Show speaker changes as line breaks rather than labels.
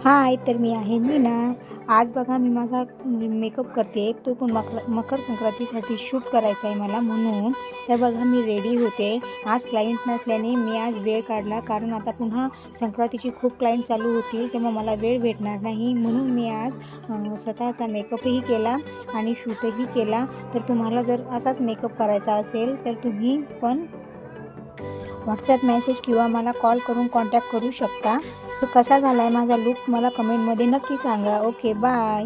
हाय, तर मी आहे मीना. आज बघा मी माझा मेकअप करते. तो पण मकर संक्रांतीसाठी शूट करायचा आहे मला म्हणून. तर बघा मी रेडी होते. आज क्लायंट नसल्याने मी आज वेळ काढला, कारण आता पुन्हा संक्रांतीची खूप क्लायंट चालू होतील, तेव्हा मला वेळ भेटणार नाही. म्हणून मी आज स्वतःचा मेकअपही केला आणि शूटही केला. तर तुम्हाला जर असाच मेकअप करायचा असेल तर तुम्ही पण व्हॉट्सॲप मेसेज किंवा मला कॉल करून कॉन्टॅक्ट करू शकता. तर कसा झाला आहे माझा लूक मला कमेंटमध्ये नक्की सांगा. Okay, bye.